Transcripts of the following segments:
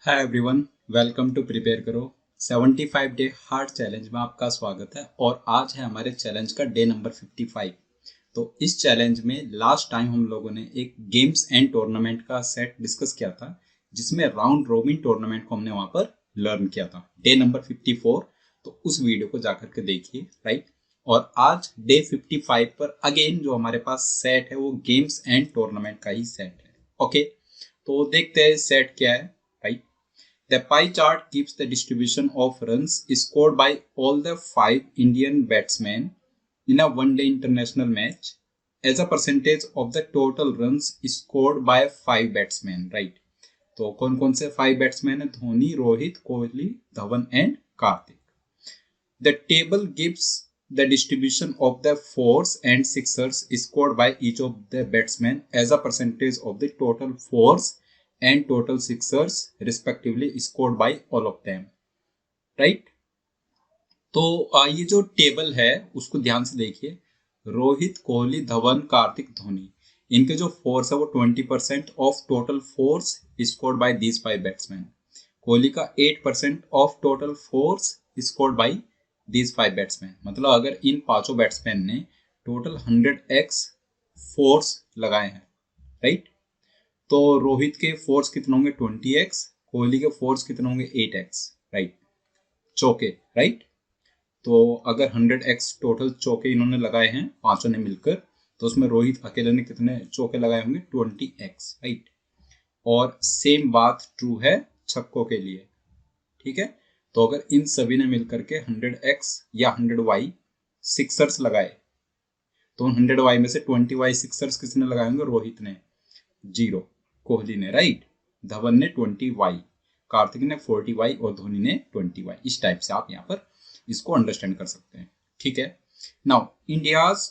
Hi everyone, welcome to prepare करो 75 day hard challenge में आपका स्वागत है। और आज है हमारे चैलेंज का डे नंबर 55। तो इस चैलेंज में लास्ट टाइम हम लोगों ने एक गेम्स एंड टूर्नामेंट का सेट डिस्कस किया था, जिसमें राउंड रोबिन टूर्नामेंट को हमने वहां पर लर्न किया था, डे नंबर 54। तो उस वीडियो को जाकर के देखिए, राइट। और आज डे 55 पर अगेन जो हमारे पास सेट है वो गेम्स एंड टूर्नामेंट का ही सेट है। ओके, तो देखते हैं सेट क्या है, right. The pie chart gives the distribution of runs scored by all the 5 Indian batsmen in a one-day international match as a percentage of the total runs scored by 5 batsmen, right? तो कौन कौन से 5 batsman है? Dhoni, Rohit, Kohli, Dhawan and Kartik. The table gives the distribution of the fours and sixers scored by each of the batsmen as a percentage of the total fours and total sixers respectively scored by all of them, right? तो ये जो table है उसको ध्यान से देखिए। रोहित, कोहली, धवन, कार्तिक, धोनी, इनके जो फोर्स है वो 20% of total force scored bye these 5 batsman. Kohli का 8% of total force scored bye these 5 batsman. मतलब अगर इन पांचों बैट्समैन ने टोटल 100x फोर्स लगाए हैं, राइट, तो रोहित के फोर्स कितने होंगे? 20x। कोहली के फोर्स कितने होंगे? 8x, राइट, चौके, राइट। तो अगर 100x टोटल चौके इन्होंने लगाए हैं पांचों ने मिलकर, तो उसमें रोहित अकेले ने कितने चौके लगाए होंगे? 20x, right. और सेम बात ट्रू है छक्कों के लिए, ठीक है। तो अगर इन सभी ने मिलकर के 100x या 100y सिक्सर्स लगाए, तो 100y में से 20y सिक्सर्स किसने लगाए होंगे? रोहित ने 0, कोहली ने, राइट, धवन ने 20y, कार्तिक ने 40y और धोनी ने 20y। इस टाइप से आप यहाँ पर इसको अंडरस्टैंड कर सकते हैं, ठीक है। Now India's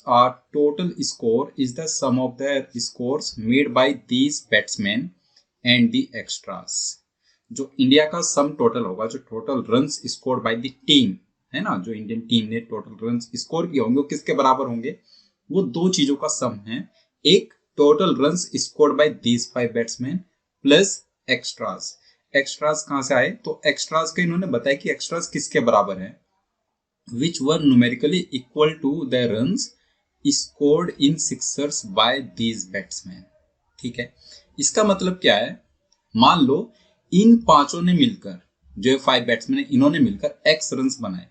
total score is the sum of the scores made by these batsman and the extras. जो इंडिया का सम टोटल होगा, जो total runs scored by the team है ना, जो इंडियन टीम ने टोटल रन्स स्कोर किए होंगे वो किसके बराबर होंगे? वो दो चीजों का सम है। एक total runs scored bye these 5 batsman plus extras. Extras कहां से आए? तो एक्स्ट्रास का इन्होंने बताया कि एक्स्ट्रास किसके बराबर है? which were numerically equal to the runs scored in sixers by these batsmen। ठीक है, इसका मतलब क्या है? मान लो इन पांचों ने मिलकर, जो 5 बैट्समैन है, इन्होंने मिलकर x रन्स बनाए,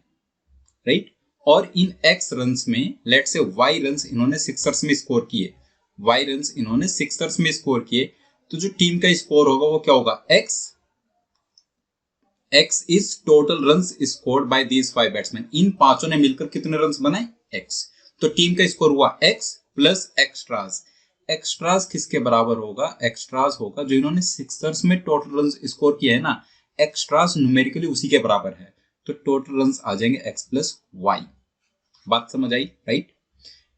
राइट। और इन x रन्स में लेट से y रन्स इन्होंने सिक्सर्स में स्कोर किए, y रन्स इन्होंने सिक्सर्स में स्कोर किए, तो जो टीम का स्कोर होगा वो क्या होगा? x is total runs scored by these 5 batsman. इन पांचों ने मिलकर कितने रन्स बनाए? x। तो टीम का स्कोर हुआ x प्लस एक्स्ट्रास। एक्स्ट्रास किसके बराबर होगा? एक्स्ट्रास होगा जो इन्होंने सिक्सर्स में टोटल रन्स स्कोर किए है ना, एक्स्ट्रास न्यूमेरिकली उसी के बराबर है, तो टोटल रन्स आ जाएंगे x प्लस y। बात समझ आई, राइट।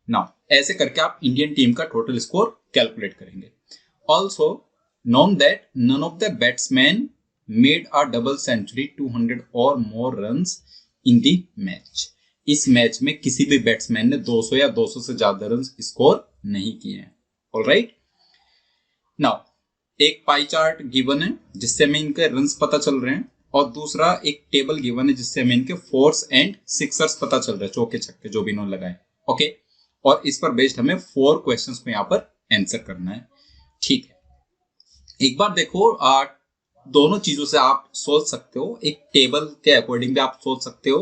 नाउ ऐसे करके आप इंडियन टीम का टोटल स्कोर कैलकुलेट करेंगे। Also known that none of the batsman made a double century 200 or more runs in the match। इस मैच में किसी भी बैट्समैन ने 200 या 200 से ज्यादा रन स्कोर नहीं किए हैं। ऑलराइट, नाउ एक पाई चार्ट गिवन है जिससे हमें इनके रन्स पता चल रहे हैं, और दूसरा एक टेबल गिवन है जिससे हमें इनके फोर्स एंड सिक्सर्स पता चल रहे हैं, चौके छक्के जो भी इन्होंने लगाए। ओके, और इस पर बेस्ड हमें 4 क्वेश्चंस को यहाँ पर आंसर करना है, ठीक है। एक बार देखो, दोनों चीजों से आप सोच सकते हो। एक टेबल के अकॉर्डिंग भी आप सोच सकते हो,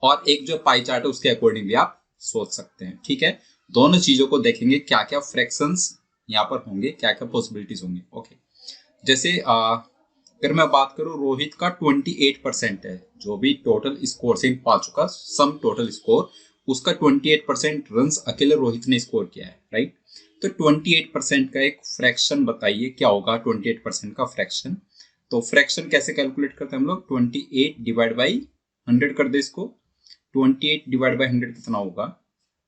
और एक जो पाई चार्ट है उसके अकॉर्डिंग भी आप सोच सकते हैं, ठीक है। दोनों चीजों को देखेंगे, क्या क्या फ्रैक्शंस यहाँ पर होंगे, क्या क्या पॉसिबिलिटीज होंगे। ओके, जैसे अगर मैं बात करूं, रोहित का 28% है, जो भी टोटल स्कोर से इन पांचों का सम टोटल स्कोर, उसका 28% रन्स अकेले रोहित ने स्कोर किया है, राइट। तो 28% का एक फ्रैक्शन बताइए क्या होगा? 28% का फ्रैक्शन, तो फ्रैक्शन कैसे कैलकुलेट करते हैं हम लोग? 28 डिवाइड बाई 100 कर दे इसको। 28 डिवाइड बाई 100 कितना होगा?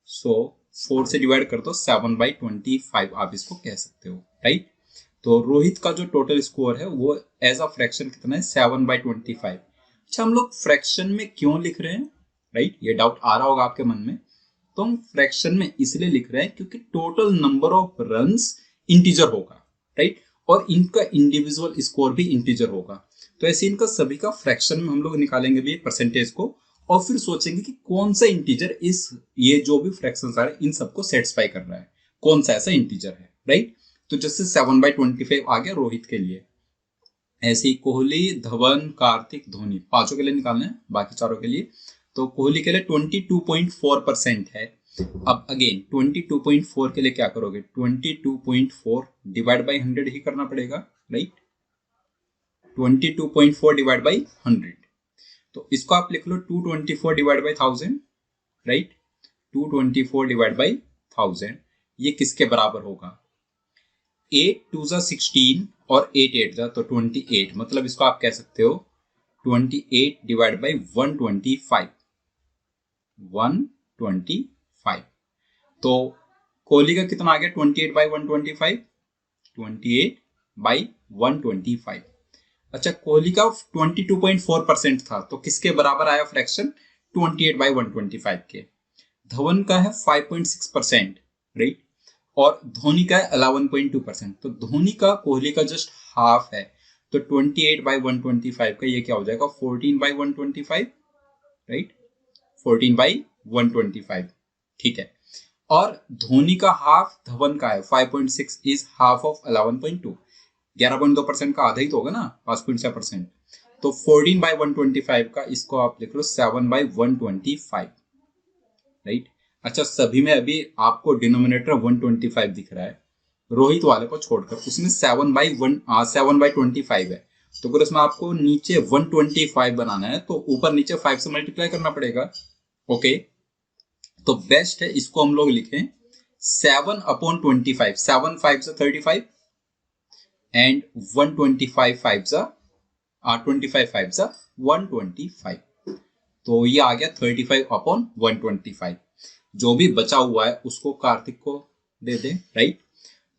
4 से डिवाइड कर दो, 7/25 आप इसको कह सकते हो, राइट। तो रोहित का जो टोटल स्कोर है वो एज अ फ्रैक्शन कितना है? 7/25। अच्छा, हम लोग फ्रैक्शन में क्यों लिख रहे हैं, राइट? ये डाउट आ रहा होगा आपके मन में। तो हम फ्रैक्शन में इसलिए लिख रहे हैं क्योंकि total number of runs integer होगा, राइट। और इनका इंडिविजुअल स्कोर भी इंटीजर होगा। तो ऐसे इनका सभी का फ्रैक्शन में हम लोग निकालेंगे भी परसेंटेज को, और फिर सोचेंगे कि कौन सा इंटीजर इस ये जो भी फ्रैक्शंस आ रहे हैं इन सबको सेटिस्फाई कर रहा है, कौन सा ऐसा इंटीजर है, राइट। तो जैसे 7/25 आ गया रोहित के लिए, ऐसे ही कोहली, धवन, कार्तिक, धोनी, पांचों के लिए निकालना है, बाकी चारों के लिए। तो कोहली के लिए 22.4% है। अब अगेन 22.4 के लिए क्या करोगे, 22.4 डिवाइड बाई 100 ही करना पड़ेगा, राइट। 22.4 डिवाइड बाई 100, तो इसको आप लिख लो 224 divide by 1000, right. 224 divide by 1000 ये किसके बराबर होगा, 8 2 16 और 8 8 तो 28, मतलब इसको आप कह सकते हो 28 डिवाइड बाई 125, 125। तो कोहली का कितना आ गया 28 बाई 125, 28 बाई 125। अच्छा, कोहली का 22.4% था, तो किसके बराबर आया फ्रैक्शन, 28 बाई 125 के। धवन का है 5.6%, राइट, और धोनी का है 11.2%। तो धोनी का कोहली का जस्ट हाफ है, तो 28 बाई 125 का ये क्या हो जाएगा, 14 बाई 125, राइट, 14 बाई 125, ठीक है। और धोनी का हाफ धवन का है 5.6 इज हाफ ऑफ 11.2, 11.2% का आधा ही तो होगा ना, 5.6%। तो 14 बाई 125 का इसको आप लिख लो 7 बाई 125, राइट। अच्छा, सभी में अभी आपको डिनोमिनेटर 125 दिख रहा है, रोहित वाले को छोड़कर, उसमें 7/25 है। तो अगर उसमें आपको नीचे 125 बनाना है तो ऊपर नीचे 5 से मल्टीप्लाई करना पड़ेगा, ओके। तो बेस्ट है इसको हम लोग लिखें 7/25, 7 5 से 35 एंड 125 5 से 25 5 से 125, तो ये आ गया 35/125। जो भी बचा हुआ है उसको कार्तिक को दे दे, राइट।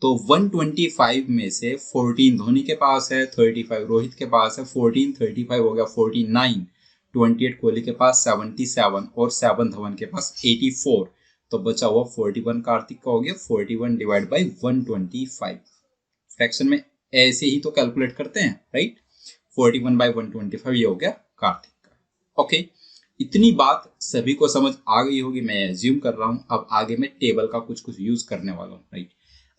तो 125 में से 14 धोनी के पास है, 35 रोहित के पास है, 14 35 हो गया 49, 28 कोहली के पास 77 और 7 धवन के पास 84, तो बचा हुआ 41 कार्तिक का हो गया। 41 डिवाइड बाई 125, फ्रैक्शन में ऐसे ही तो कैलकुलेट करते हैं, राइट। 41 बाई 125 ये हो गया कार्तिक का, ओके। इतनी बात सभी को समझ आ गई होगी, मैं एज्यूम कर रहा हूं। अब आगे मैं टेबल का कुछ यूज करने वाला हूं, राइट।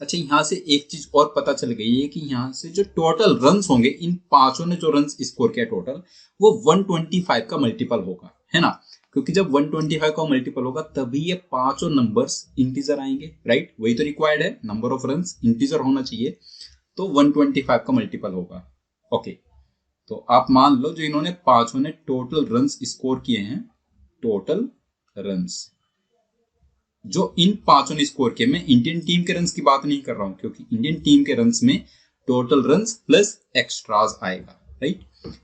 अच्छा, यहाँ से एक चीज और पता चल गई है कि यहाँ से जो टोटल रन्स होंगे, इन पांचों ने जो रन्स स्कोर किया टोटल, वो 125 का मल्टीपल होगा, है ना, क्योंकि जब 125 का मल्टीपल होगा तभी ये पांचों नंबर्स इंटीजर आएंगे, राइट। वही तो रिक्वायर्ड है, नंबर ऑफ रन्स इंटीजर होना चाहिए, तो 125 का मल्टीपल होगा, ओके। तो आप मान लो जो इन्होंने पांचों ने टोटल रन्स स्कोर किए हैं, टोटल रन्स जो इन पांचों ने स्कोर किए, मैं इंडियन टीम के रन्स की बात नहीं कर रहा हूं, क्योंकि इंडियन टीम के रन्स में टोटल रन्स प्लस एक्स्ट्रास आएगा, राइट।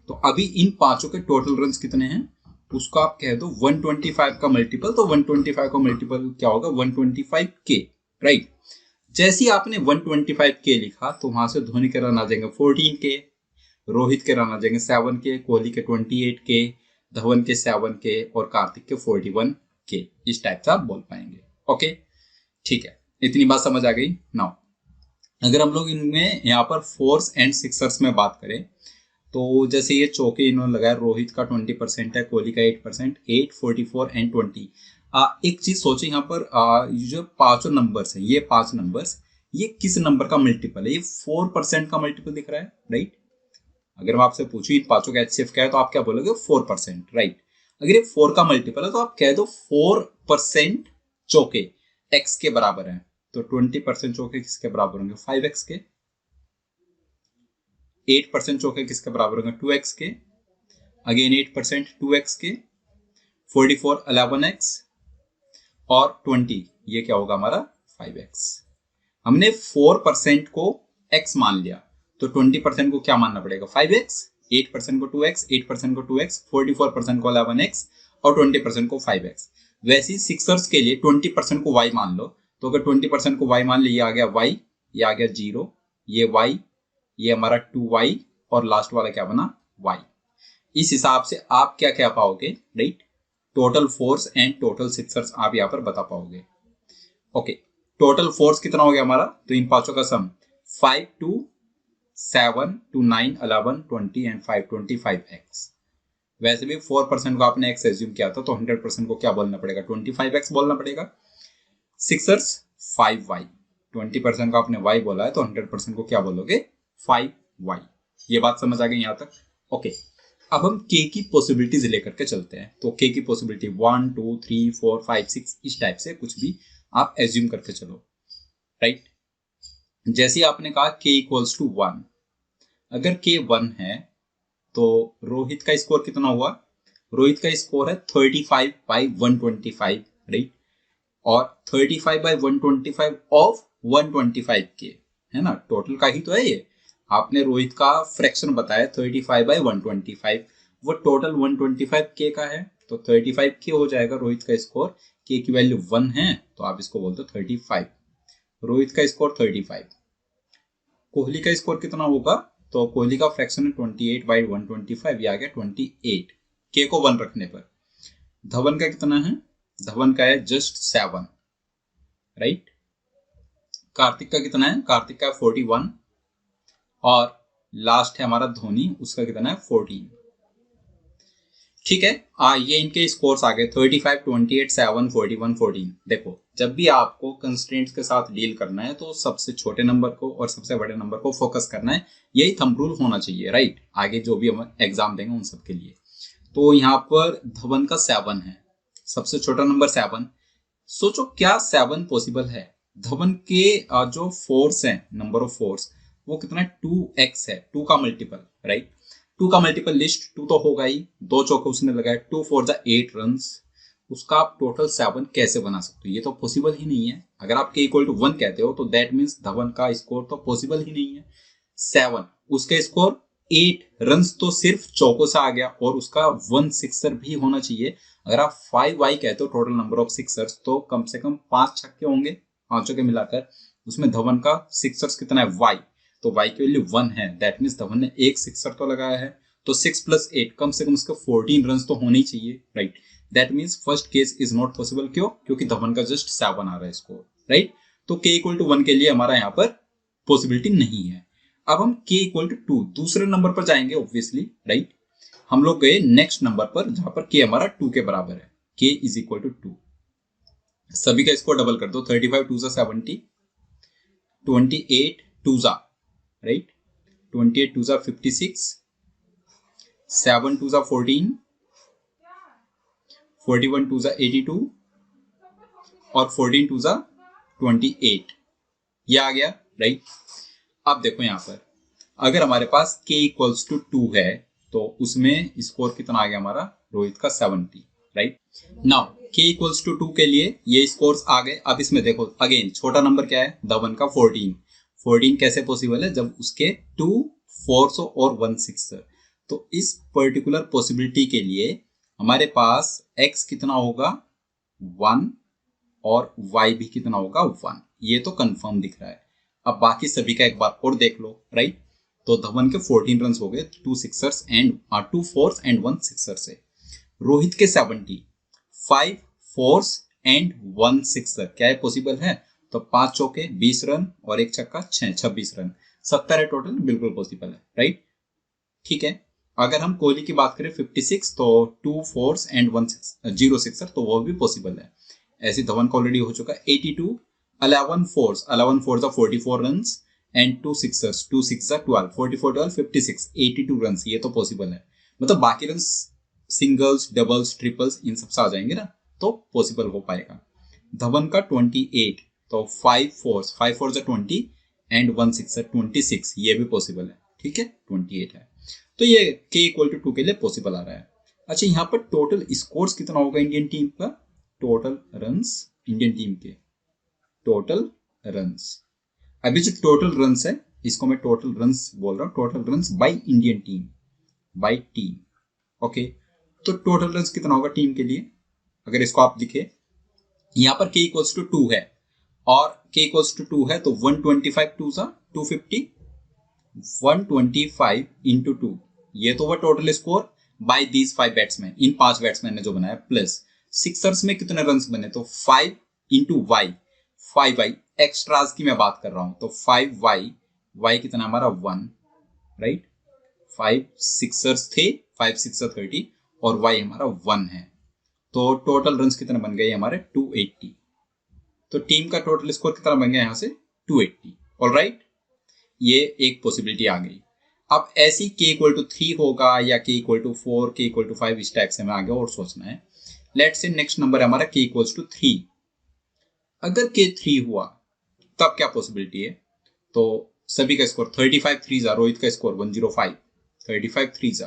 तो अभी इन पांचों के टोटल रन्स कितने हैं, उसको आप कह दो 125 का मल्टीपल, तो 125 का मल्टीपल क्या होगा, 125 के, राइट। जैसे ही आपने 125 के लिखा तो वहां से धोनी के रन आ जाएंगे 14 के, रोहित के रन आ जाएंगे 7 के, कोहली के 28 के, धवन के 7 के और कार्तिक के 41 के, इस टाइप से आप बोल पाएंगे, ओके, ठीक है। इतनी बात समझ आ गई। नाउ अगर हम लोग इनमें यहाँ पर फोर्स एंड सिक्सर्स में बात करें, तो जैसे ये चौके इन्होंने लगाया, रोहित का 20% है, कोहली का 8%, 8 44 एंड 20। एक चीज सोचे यहाँ पर, जो पांचों नंबर्स है, ये 5 नंबर्स, ये किस नंबर का मल्टीपल है, ये 4% का मल्टीपल दिख रहा है, राइट। अगर मैं आपसे पूछूं इन पांचों का HCF क्या है, तो आप क्या बोलोगे, 4%, राइट। अगर ये 4 का मल्टीपल है तो आप कह दो 4% चौके x के बराबर है, तो 20% चौके किसके बराबर होंगे, 5x के। 8% चौके किसके बराबर होंगे, 2x के। अगेन 8% 2x के। 44 11x और 20 ये क्या होगा हमारा 5x। हमने 4% को x मान लिया, तो 20% को क्या मानना पड़ेगा, 5x, 8% को 2x, 8% को 2x, 44% को 11x और 20% को 5x। वैसे ही सिक्सर्स के लिए 20% को y मान लो, तो अगर 20% को y मान लो, ये आ गया y, ये आ गया 0, ये y, ये हमारा 2y और लास्ट वाला क्या बना y। इस हिसाब से आप क्या क्या पाओगे, right, total force and total Sixers आप यहाँ पर बता पाओगे, ओके। टोटल फोर्स कितना हो गया हमारा, तो इन पांचों का सम 5 2 7 to 9 11 20 एंड 5 25x। वैसे भी 4% को आपने x एज्यूम किया था, तो 100% को क्या बोलना पड़ेगा, 25x बोलना पड़ेगा। सिक्सर्स 5y, 20% को आपने y बोला है, तो 100% को क्या बोलोगे, 5y। ये बात समझ आ गई यहाँ तक? ओके, अब हम k की पॉसिबिलिटीज लेकर के चलते हैं। तो k की पॉसिबिलिटी 1 2 3 4 5 6 इस टाइप से कुछ भी आप एज्यूम करके चलो, राइट। जैसे आपने कहा k इक्वल्स टू 1, अगर k 1 है तो रोहित का स्कोर कितना हुआ, रोहित का स्कोर है 35 बाई 125, राइट। और 35 बाई 125 ऑफ 125 के, है ना, टोटल का ही तो है ये। आपने रोहित का फ्रैक्शन बताया 35 बाई 125, वो टोटल 125 के का है, तो 35 के हो जाएगा रोहित का स्कोर। के की वैल्यू 1 है, तो आप इसको बोलते हो 35। रोहित का स्कोर 35। कोहली का स्कोर कितना होगा, तो कोहली का फ्रैक्शन है 28 बाई 125, ये आ गया 28 के को 1 रखने पर। धवन का कितना है, धवन का है जस्ट 7, राइट। कार्तिक का कितना है, कार्तिक का 41, और लास्ट है हमारा धोनी, उसका कितना है 14। ठीक है, ये इनके स्कोर्स आ गए 35 28 7 41 14। देखो, जब भी आपको कंस्ट्रेंट्स के साथ डील करना है तो सबसे छोटे नंबर को और सबसे बड़े नंबर को फोकस करना है, यही थंब रूल होना चाहिए, राइट। आगे जो भी हम एग्जाम देंगे उन सब के लिए। तो यहाँ पर धवन का 7 है, सबसे छोटा नंबर 7। सोचो क्या 7 पॉसिबल है। धवन के जो फोर्स है, नंबर ऑफ फोर्स, वो कितना है, 2x है, 2 का मल्टीपल, राइट। 2 का मल्टीपल लिस्ट 2 तो होगा ही, 2 चौके उसने लगाए, 2 4 जा 8 रन, उसका आप टोटल 7 कैसे बना सकते हो, ये तो पॉसिबल ही नहीं है। अगर आप के इक्वल टू 1 कहते हो तो दैट मीन्स धवन का स्कोर तो पॉसिबल ही नहीं है। 7, उसका स्कोर 8 रन तो सिर्फ चौकों से आ गया, और उसका 1 सिक्सर भी होना चाहिए। अगर आप 5y कहते हो टोटल नंबर ऑफ सिक्सर्स, तो कम से कम 5 छक्के होंगे, पांचों के मिलाकर। उसमें धवन का सिक्सर्स कितना है, y, तो y की वैल्यू 1 है, दैट मीन्स धवन ने एक सिक्सर तो लगाया है। तो 6 + 8 कम से कम उसके 14 रन तो होने ही चाहिए, right. That means first case is not possible. क्यों? क्योंकि धवन का जस्ट 7 आ रहा है स्कोर, राइट। तो k = 1 के लिए हमारा यहाँ पर पॉसिबिलिटी नहीं है। अब हम k = 2 दूसरे नंबर पर जाएंगे, ऑब्वियसली, राइट। हम लोग गए नेक्स्ट नंबर पर, जहां पर k हमारा 2 के बराबर है, k = 2। सभी का स्कोर डबल कर दो, 35 2 जा 70, 28 2 जा, राइट, 28 2 जा 56, 7 2 जा 14, 41 2 जा 82, और 14 2 जा 28। ये आ गया, राइट। अब देखो यहाँ पर, अगर हमारे पास k = 2 है, तो उसमें स्कोर कितना आ गया हमारा, रोहित का 70, राइट। नाउ k = 2 के लिए ये स्कोर्स आ गए। अब इसमें देखो अगेन छोटा नंबर क्या है, धवन का 14। 14 कैसे पॉसिबल है, जब उसके 2 4s और 1 सिक्सर। तो इस पर्टिकुलर पॉसिबिलिटी के लिए हमारे पास x कितना होगा, 1, और y भी कितना होगा, 1। ये तो कंफर्म दिख रहा है। अब बाकी सभी का एक बार और देख लो, राइट। तो धवन के 14 रन हो गए, 2 Sixers and 2 4s and 1 sixer से। रोहित के 70, 5 4s एंड 1 सिक्सर, क्या है, पॉसिबल है। तो 5 चौके 20 रन और 1 छक्का 26 रन, 70 है टोटल, बिल्कुल पॉसिबल है, राइट। ठीक है, अगर हम कोहली की बात करें 56, तो 2 4s एंड 0 सिक्सर, तो वो भी पॉसिबल है। ऐसे धवन का ऑलरेडी हो चुका है 82, 11 4s, 11 4s are 44 runs and 2 Sixers, 2 6 are 12, 44 12 56, 82 run, ये तो पॉसिबल है। मतलब बाकी रन सिंगल्स डबल्स ट्रिपल्स इन सब से आ जाएंगे ना, तो पॉसिबल हो पाएगा। धवन का 28, तो 5 4s, 5 4s are 20 and 1 6 are 26, ये भी पॉसिबल है, ठीक है, 28 है। तो ये k = 2 के लिए पॉसिबल आ रहा है। अच्छा, यहाँ पर टोटल स्कोर्स कितना होगा इंडियन टीम का, टोटल रन्स इंडियन टीम के, टोटल रन्स। अभी जो टोटल रन्स है, इसको मैं टोटल रन्स बोल रहा हूँ, total runs by Indian team, bye team, okay. तो टोटल रन्स कितना होगा टीम के लिए, अगर इसको आप लिखे, यहाँ पर k = 2 है, और k = 2 है, तो 125 2 जा 250, 125 into 2, ये तो वह total score bye these 5 batsman, in 5 batsman ने जो बनाया, प्लस सिक्सर्स में कितने रन्स बने, तो 5 into y, 5y एक्स्ट्राज की मैं बात कर रहा हूं, तो 5y, y कितना हमारा 1, राइट। 5 सिक्सर्स थे, 5 सिक्सर 30 और y हमारा 1 है। तो टोटल रन्स कितने बन गए हमारे 280। तो टीम का टोटल स्कोर कितना बन गया यहाँ से 280। ऑलराइट, ये एक पॉसिबिलिटी आ गई। अब ऐसी k इक्वल टू 3 होगा या k equal to 4, k equal to 5, इस टाइप से हमें आगे और सोचना है। लेट्स से नेक्स्ट नंबर है हमारा k इक्वल्स टू 3। अगर k 3 हुआ तब क्या पॉसिबिलिटी है? तो सभी का स्कोर 35 3 जा, रोहित का स्कोर 105, 35 3 जा,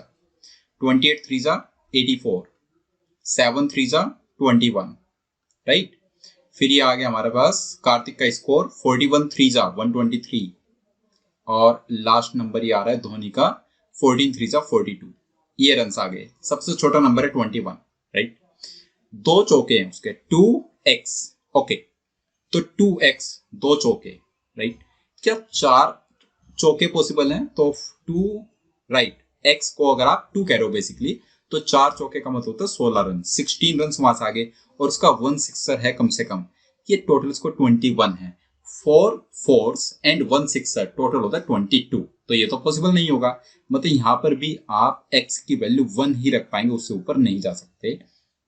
28 3 जा 84, 7 3 जा 21, राइट। फिर ये आ गया हमारे पास कार्तिक का स्कोर 41 3 जा 123 और लास्ट नंबर ये आ रहा है धोनी का 14 3 जा 42। ये रन्स आ गए। सबसे छोटा नंबर है 21, राइट। दो चौके हैं उसके 2x, ओके। तो 2x दो चौके, राइट। क्या 4 चौके पॉसिबल हैं? तो 2, राइट, x को अगर आप 2 कह रहे हो बेसिकली, तो 4 चौके का मतलब होता है 16 रन, 16 रन वहां से आगे और उसका 1 सिक्सर है कम से कम। ये टोटल इसको 21 है। 4 फोर्स एंड 1 सिक्सर टोटल होता है 22। तो ये तो पॉसिबल नहीं होगा। मतलब यहाँ पर भी आप x की वैल्यू 1 ही रख पाएंगे, उससे ऊपर नहीं जा सकते।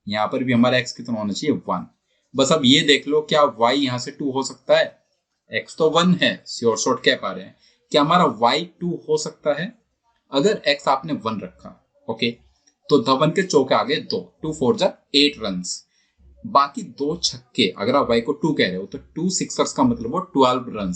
यहाँ पर भी हमारा x कितना होना चाहिए 1। बस अब ये देख लो क्या y यहाँ से 2 हो सकता है? x तो 1 है, श्योर शॉर्ट कह पा रहे हैं। क्या हमारा y 2 हो सकता है? अगर x आपने 1 रखा, ओके, तो धवन के चौके आगे 2, 2 4 जा 8 रन, बाकी 2 छक्के। अगर आप y को 2 कह रहे हो तो 2 सिक्सर्स का मतलब वो 12 रन।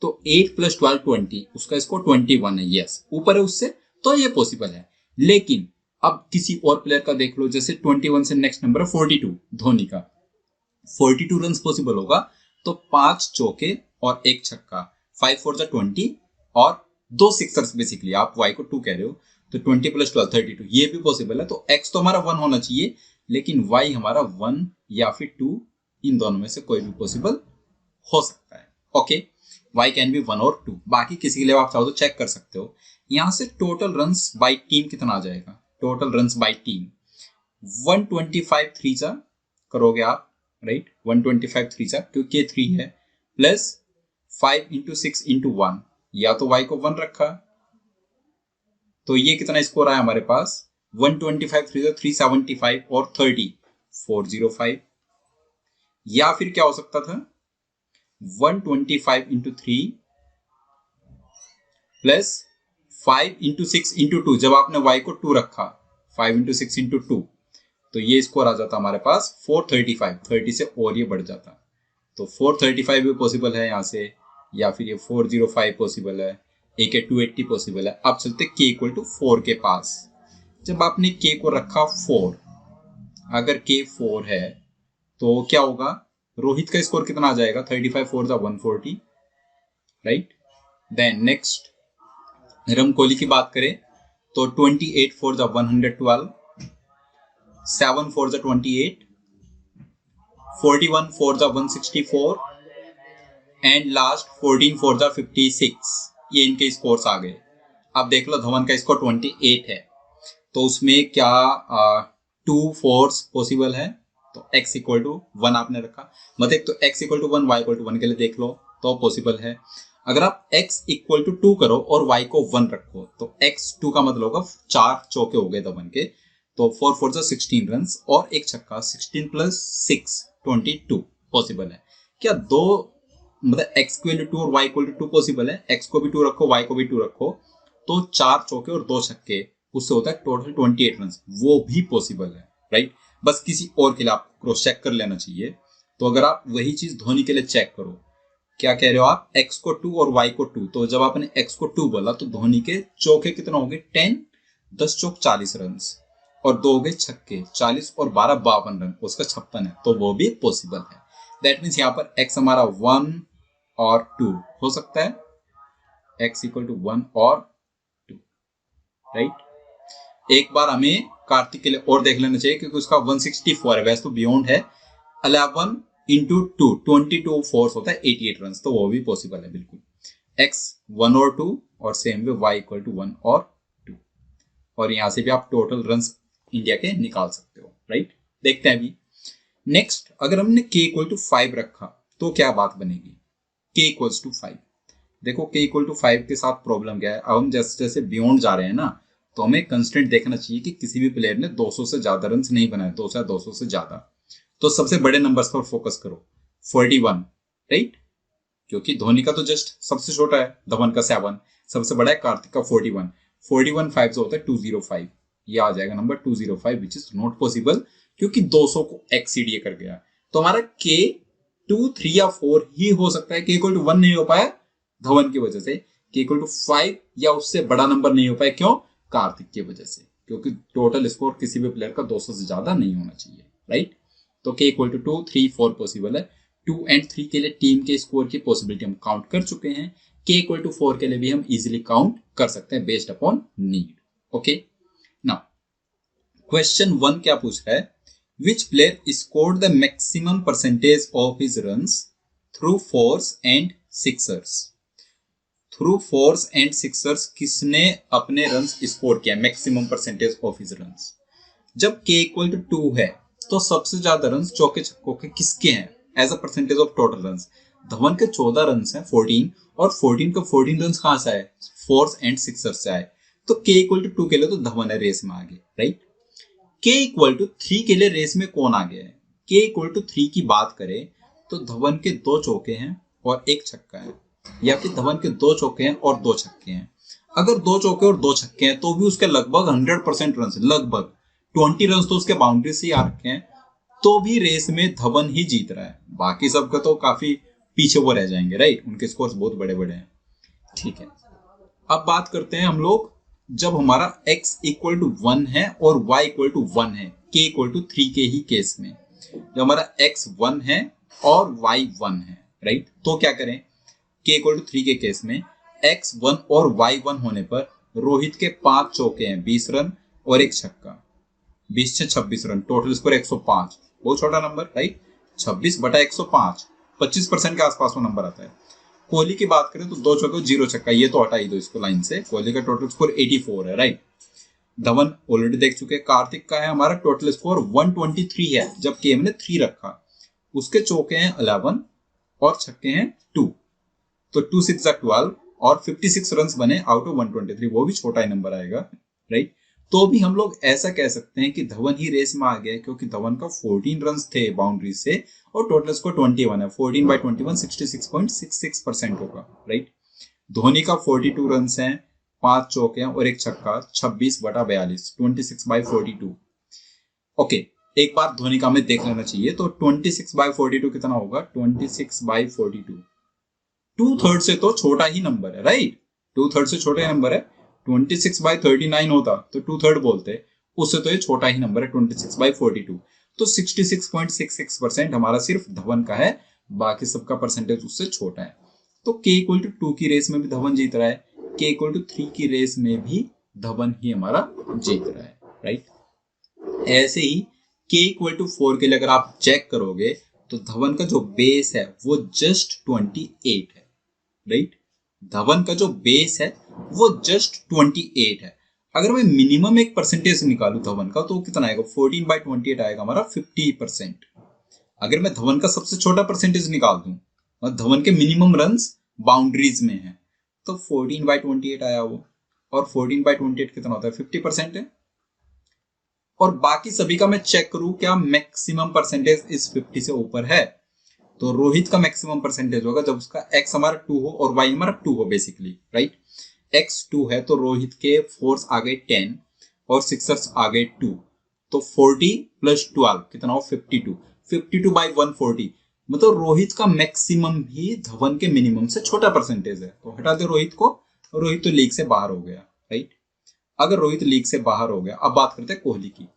तो 8 + 12 20, उसका स्कोर 21 है। यस, ऊपर है उससे, तो ये पॉसिबल है। लेकिन अब किसी और प्लेयर का देख लो, जैसे 21 से नेक्स्ट नंबर है 42, धोनी का 42 रन पॉसिबल होगा। तो 5 चौके और 1 छक्का, 5 4 जा 20 और 2 सिक्सर्स। बेसिकली आप y को 2 कह रहे हो तो 20 + 12 32, ये भी पॉसिबल है। तो x तो हमारा 1 होना चाहिए, लेकिन y हमारा 1 या फिर 2, इन दोनों में से कोई भी पॉसिबल हो सकता है। ओके, y कैन बी 1 और 2। बाकी किसी के लिए आप चाहो तो चेक कर सकते हो। यहां से टोटल रन्स बाय टीम कितना आ जाएगा? टोटल रन्स बाय टीम 125 3 जा करोगे आप, राइट। 125 3 जा, क्योंकि 3 है, प्लस 5 × 6 × 1, या तो y को 1 रखा, तो ये कितना स्कोर आया हमारे पास 125 3 जा 375 और 30 405। या फिर क्या हो सकता था 125 × 3 प्लस 5 × 6 × 2, जब आपने y को 2 रखा, 5 × 6 × 2, तो ये स्कोर आ जाता हमारे पास 435, 30 से और ये बढ़ जाता। तो 435 भी पॉसिबल है यहाँ से, या फिर ये 405 पॉसिबल है, एक है 280 पॉसिबल है। अब चलते k = 4 के पास। जब आपने k को रखा 4, अगर k 4 है तो क्या होगा? रोहित का स्कोर कितना आ जाएगा? 35 4 जा 140, right. Then next Virat Kohli की बात करें तो 28 4 जा 112, 7 4 जा 28, 41 4 जा 164 एंड लास्ट 14 4 जा 56। ये इनके स्कोर्स आ गए। अब देख लो धवन का स्कोर 28 है, तो उसमें क्या 2 4 पॉसिबल है? तो x = 1 आपने रखा, मतलब तो x = 1 y = 1 के लिए देख लो तो पॉसिबल है। अगर आप x = 2 करो और y को 1 रखो, तो x 2 का मतलब होगा 4 चौके हो गए धवन के, तो 4 4 जा 16 रन और एक छक्का, 16 + 6 22 पॉसिबल है। क्या दो, मतलब x = 2 और y = 2 पॉसिबल है? x को भी 2 रखो, y को भी 2 रखो, तो 4 चौके और 2 छक्के, उससे होता है टोटल 28 रन, वो भी पॉसिबल है, राइट। बस किसी और के लिए आप क्रॉस चेक कर लेना चाहिए। तो अगर आप वही चीज धोनी के लिए चेक करो, क्या कह रहे हो आप? x को 2 और y को 2, तो जब आपने x को 2 बोला तो धोनी के चौके कितना हो गए 10, 10 चौक 40 रन और 2 हो गए छक्के 40 और 12 52 रन, उसका 56 है, तो वो भी पॉसिबल है। दैट मीन्स यहाँ पर x हमारा 1 और 2 हो सकता है, x = 1 और 2, राइट। एक बार हमें कार्तिक के लिए और देख लेना चाहिए, क्योंकि उसका 164 है, वैसे तो बियॉन्ड है। 11 × 2 22 फोर्स होता है 88 रन, तो वो भी पॉसिबल है बिल्कुल। x 1 और 2 और सेम वे y = 1 और 2, और यहां से भी आप टोटल रन इंडिया के निकाल सकते हो, राइट। देखते हैं अभी नेक्स्ट। अगर हमने k = 5 रखा तो क्या बात बनेगी? k = 5, देखो k इक्वल टू 5 के साथ प्रॉब्लम क्या है, अब हम जैसे जैसे बियॉन्ड जा रहे हैं ना, तो हमें कंस्टेंट देखना चाहिए कि किसी भी प्लेयर ने 200 से ज्यादा रन नहीं बनाए, 200 या 200 से ज्यादा। तो सबसे बड़े नंबर्स पर फोकस करो, 41, राइट, क्योंकि धोनी का तो जस्ट सबसे छोटा है, धवन का 7, सबसे बड़ा है कार्तिक का 41। 41 5 जो होता है 205, ये आ जाएगा number 205, which is not possible क्योंकि 200 को एक्सीड ये कर गया। तो हमारा के 2 3 या 4 ही हो सकता है। के इक्वल टू 1 नहीं हो पाया धवन की वजह से, के इक्वल टू 5 या उससे बड़ा नंबर नहीं हो पाया, क्यों? कार्तिक की वजह से, क्योंकि टोटल स्कोर किसी भी प्लेयर का 200 से ज्यादा नहीं होना चाहिए, राइट। तो के इक्वल टू 2 3 4 पॉसिबल है। 2 एंड 3 के लिए टीम के स्कोर की पॉसिबिलिटी हम काउंट कर चुके हैं। के इक्वल टू 4 के लिए भी हम इजीली काउंट कर सकते हैं based upon need. Okay, now question 1 क्या पूछ रहा है, विच player scored the maximum percentage of his runs through fours and Sixers. Through fours and Sixers किसने अपने रन्स स्कोर किया, maximum percentage of his runs. जब के इक्वल टू 2 है तो सबसे ज्यादा रन्स चौके छक्कों के किसके हैं as a percentage of total runs. Dhawan के 14 रन्स हैं 14, और 14 का 14 रन्स कहां से आए, फोर्स एंड सिक्सर्स से आए। तो के इक्वल टू 2 के लिए तो धवन है रेस में आगे, राइट। के इक्वल टू 3 के लिए रेस में कौन आगे है, के इक्वल टू 3 की बात करें तो धवन के 2 चौके हैं और 1 छक्का है, या फिर धवन के 2 चौके हैं और 2 छक्के हैं। अगर 2 चौके और 2 छक्के हैं तो भी उसके लगभग 100% रन, लगभग 20 रन तो उसके बाउंड्री से ही आ रखे हैं, तो भी रेस में धवन ही जीत रहा है। बाकी सबका तो काफी पीछे वो रह जाएंगे, राइट, उनके स्कोर्स बहुत बड़े बड़े हैं। ठीक है, अब बात करते हैं हम लोग जब हमारा x इक्वल टू 1 है और y इक्वल टू 1 है, k इक्वल टू 3 के ही केस में। जब हमारा x 1 है और y 1 है, राइट, तो क्या करें, k इक्वल टू 3 के केस में x 1 और y 1 होने पर रोहित के 5 चौके हैं 20 रन और 1 छक्का, 20 से 26 रन, टोटल स्कोर 105, बहुत छोटा नंबर, राइट। 26 बटा 105, 25% के आसपास वो नंबर आता है। कोहली की बात करें तो 2 चौके 0 छक्का, ये तो हटा ही दो इसको लाइन से। कोहली का टोटल स्कोर 84 है, राइट। धवन ऑलरेडी देख चुके। कार्तिक का है हमारा टोटल स्कोर 123 है, जब के ने 3 रखा। उसके चौके हैं 11 और छक्के हैं 2, तो 2 6 12 और 56 रन बने आउट ऑफ 123, वो भी छोटा ही नंबर आएगा, राइट। तो भी हम लोग ऐसा कह सकते हैं कि धवन ही रेस में आ गया, क्योंकि धवन का 14 रन थे बाउंड्री से और टोटल स्कोर 21 है। 14 बाई 21 66.66% होगा, राइट। धोनी का 42 रन हैं, 5 चौके हैं और 1 छक्का, 26 बटा 42, 26 बाई 42। ओके, एक बार धोनी का हमें देख लेना चाहिए, तो 26 बाई 42 कितना होगा, 26 बाई 42 2/3 से तो छोटा ही नंबर है, राइट, 2/3 से छोटा ही नंबर है। 26 बाई 39 होता तो 2/3 बोलते, उससे तो ये छोटा ही नंबर है 26 बाई 42। तो 66.66% हमारा सिर्फ धवन का है, बाकी सबका परसेंटेज उससे छोटा है। तो के इक्वल टू 2 की रेस में भी धवन जीत रहा है, के इक्वल टू 3 की रेस में भी धवन ही हमारा जीत रहा है, राइट। ऐसे ही के इक्वल टू 4 के लिए अगर आप चेक करोगे तो धवन का जो बेस है वो जस्ट 28 है, राइट। धवन का जो बेस है वो जस्ट 28 है। अगर मैं मिनिमम एक परसेंटेज निकालू धवन का तो कितना आएगा, 14 बाई 28 आएगा हमारा 50%। अगर मैं धवन का सबसे छोटा परसेंटेज निकाल दूं और धवन के मिनिमम रन्स बाउंड्रीज में है तो 14 बाई 28 आया वो, और 14 बाई 28 कितना होता है, 50% है। और बाकी सभी का मैं चेक करूं क्या मैक्सिमम परसेंटेज इस 50 से ऊपर है, तो रोहित का मैक्सिमम परसेंटेज होगा जब उसका x हमारा 2 हो और y हमारा 2 हो बेसिकली, राइट। x 2 है तो रोहित के फोर्स आ गए 10 और सिक्सर्स आ गए 2, तो 40 प्लस 12 कितना हो, 52, 52 बाई 140, मतलब रोहित का मैक्सिमम भी धवन के मिनिमम से छोटा परसेंटेज है। तो हटा दे रोहित को, रोहित तो लीग से बाहर हो गया, राइट। अगर रोहित लीग से बाहर हो गया, अब बात करते हैं कोहली की।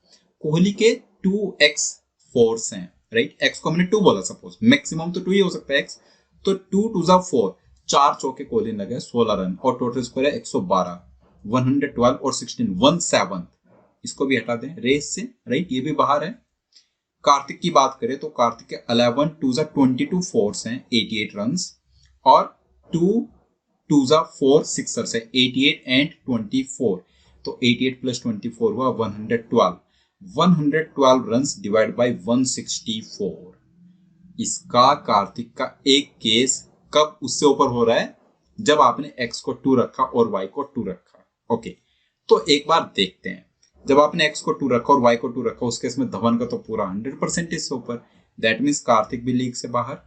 कोहली के 2x फोर्स हैं, राइट। x को हमने 2 बोला, सपोज मैक्सिमम तो 2 ही हो सकता है x, तो 2 2 जा 4, 4 चौके कोहली लगे 16 रन और टोटल स्कोर है 112, 112 और 16 17, इसको भी हटा दें रेस से, राइट, ये भी बाहर है। कार्तिक की बात करें तो कार्तिक के 11 2 जा 22 फोर्स हैं 88 रन, और 2 2 जा 4 सिक्सर्स है 88 एंड 24, तो 88 प्लस 24 हुआ 112, 112 रन डिवाइड बाय 164। इसका कार्तिक का एक केस कब उससे ऊपर हो रहा है, जब आपने x को 2 रखा और y को 2 रखा। ओके, तो एक बार देखते हैं, जब आपने x को 2 रखा और y को 2 रखा, उस केस में धवन का तो पूरा 100% इससे ऊपर, दैट मीन्स कार्तिक भी लीग से बाहर।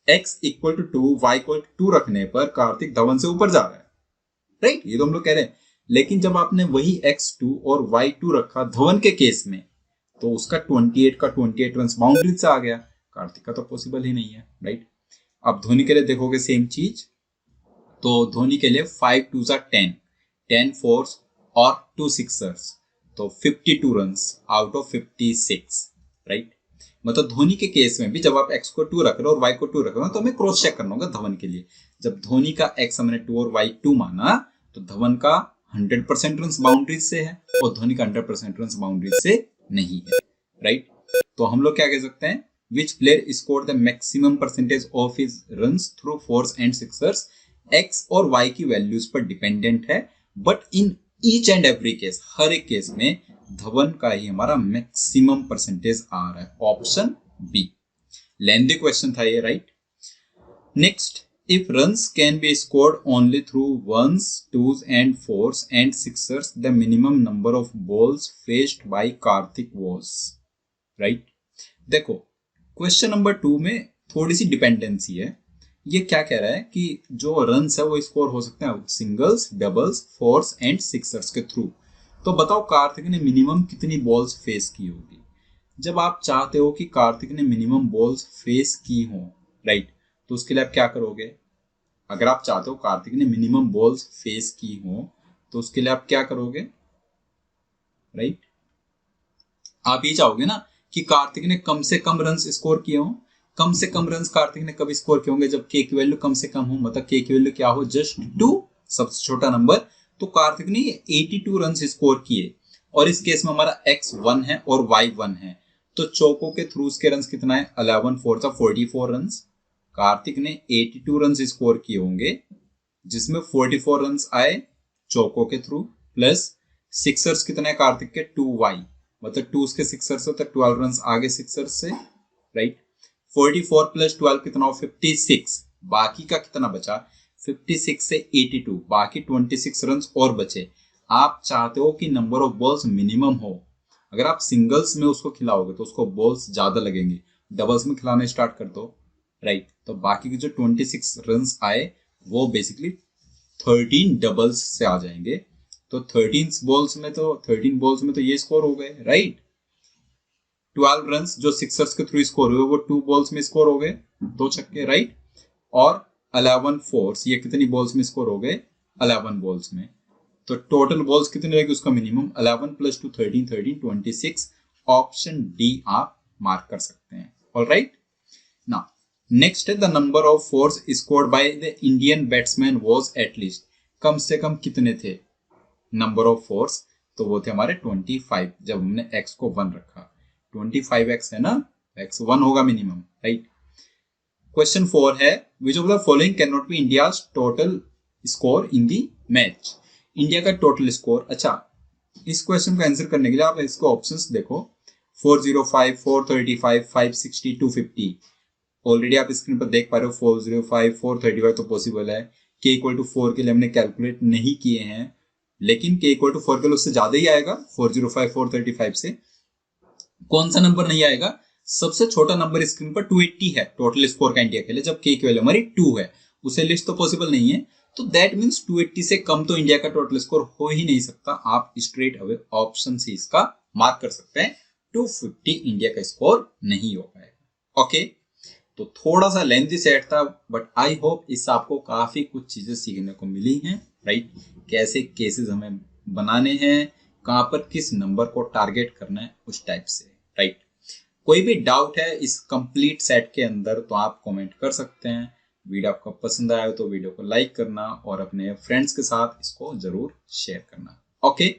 x equal to 2, y equal to 2 रखने पर कार्तिक धवन से ऊपर जा रहा है, राइट, ये तो हम लोग कह रहे हैं। लेकिन जब आपने वही x2 और y2 रखा धवन के केस में, तो उसका 28 का 28 रन बाउंड्री से आ गया, कार्तिक का तो पॉसिबल ही नहीं है, राइट। अब धोनी के लिए देखोगे सेम चीज, तो धोनी के लिए 5 2 10, 10 फोर्स और 2 सिक्सर्स, तो 52 रन आउट ऑफ 56, राइट। मतलब धोनी के केस में भी जब आप x को 2 रख रहे हो और y को 2 रख रहे हो, तो हमें क्रॉस चेक करना होगा धवन के लिए। जब धोनी का x हमने 2 और y 2 माना, तो धवन का 100% रन बाउंड्रीज से है और धोनी का 100% रन बाउंड्रीज से नहीं है, राइट। तो हम लोग क्या कह सकते हैं, which player score the maximum percentage of his runs through fours and sixers, x और y की वैल्यूज पर डिपेंडेंट है, but in each and every case, हर एक केस में धवन का ही हमारा मैक्सिमम परसेंटेज आ रहा है, ऑप्शन बी। लेंथी क्वेश्चन था ये, right. Next, if runs can be scored only through ones, twos and fours and sixers, the minimum number of balls faced by Karthik was, right। देखो question number 2 में थोड़ी सी dependency है। ये क्या कह रहा है कि जो रन्स है वो स्कोर हो सकते हैं singles, doubles, force and Sixers के थ्रू। तो बताओ कार्तिक ने मिनिमम कितनी बॉल्स फेस की होगी। जब आप चाहते हो कि कार्तिक ने मिनिमम बॉल्स फेस की हो, राइट, तो उसके लिए आप क्या करोगे। अगर आप चाहते हो कार्तिक ने मिनिमम बॉल्स फेस की हो, तो उसके लिए आप क्या करोगे, राइट। आप ये चाहोगे ना कि कार्तिक ने कम से कम रन्स स्कोर किए हो। कम से कम रन्स कार्तिक ने कब स्कोर किए होंगे, जब के की वैल्यू कम से कम हो, मतलब के की वैल्यू क्या हो, जस्ट 2, सबसे छोटा नंबर। तो कार्तिक ने 82 रन्स स्कोर किए और इस केस में हमारा x 1 है और y 1 है, तो चौकों के थ्रू उसके रन्स कितना है, 11 4 44 रन्स। कार्तिक ने 82 रन स्कोर किए होंगे, जिसमें 44 रन आए चौकों के थ्रू, प्लस सिक्सर्स कितने हैं कार्तिक के, 2y, मतलब 2 के सिक्सर्स हो तो 12 रन आगे सिक्सर्स से, राइट। 44 प्लस 12 कितना हो, 56। बाकी का कितना बचा, 56 से 82, बाकी 26 रन और बचे। आप चाहते हो कि नंबर ऑफ बॉल्स मिनिमम हो। अगर आप सिंगल्स में उसको खिलाओगे तो उसको बॉल्स ज्यादा लगेंगे, डबल्स में खिलाने स्टार्ट कर दो, राइट। तो बाकी के जो 26 रन आए वो बेसिकली 13 डबल्स से आ जाएंगे। तो 13 बॉल्स में तो ये स्कोर हो गए, राइट। 12 रन जो सिक्सर्स के थ्रू स्कोर हुए वो 2 बॉल्स में स्कोर हो गए, 2 छक्के, राइट। और 11 फोर्स, ये कितनी बॉल्स में स्कोर हो गए, 11 बॉल्स में। तो टोटल बॉल्स कितनी रहेगी उसका मिनिमम, 11 प्लस 2 13 13 26। ऑप्शन डी आप मार्क कर सकते हैं, ऑलराइट। नाउ नेक्स्ट है, the number of fours scored by the Indian batsman was at least, कम से कम कितने थे नंबर ऑफ फोर्स, तो वो थे हमारे 25, जब हमने x को 1 रखा। 25x है ना, x 1 होगा मिनिमम, राइट। क्वेश्चन 4 है, which of the following can not be India's total score in the match. India का टोटल स्कोर, अच्छा इस क्वेश्चन को आंसर करने के लिए आप इसको ऑप्शंस देखो, 405, 435, 560, 250। ऑलरेडी आप स्क्रीन पर देख पा रहे हो 405, 435 तो पॉसिबल है। k इक्वल टू 4 के लिए हमने कैलकुलेट नहीं किए हैं, लेकिन k इक्वल टू 4 के लिए उससे ज्यादा ही आएगा 405, 435 से। कौन सा नंबर नहीं आएगा, सबसे छोटा नंबर स्क्रीन पर 280 है टोटल स्कोर का इंडिया के लिए, जब k की वैल्यू हमारी 2 है, उसे लिस्ट तो पॉसिबल नहीं है। तो दैट मीन्स 280 से कम तो इंडिया का टोटल स्कोर हो ही नहीं सकता। आप स्ट्रेट अवे ऑप्शन सी इसका मार्क कर सकते हैं, 250 इंडिया का स्कोर नहीं हो पाएगा। ओके, तो थोड़ा सा लेंथी सेट था, बट आई होप इससे आपको काफी कुछ चीजें सीखने को मिली हैं, राइट। कैसे केसेस हमें बनाने हैं, कहां पर किस नंबर को टारगेट करना है, उस टाइप से, राइट। कोई भी डाउट है इस कंप्लीट सेट के अंदर तो आप कमेंट कर सकते हैं। वीडियो आपको पसंद आया तो वीडियो को लाइक करना और अपने फ्रेंड्स के साथ इसको जरूर शेयर करना। ओके,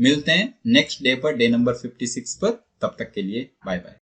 मिलते हैं नेक्स्ट डे पर, डे नंबर 56 पर। तब तक के लिए बाय बाय।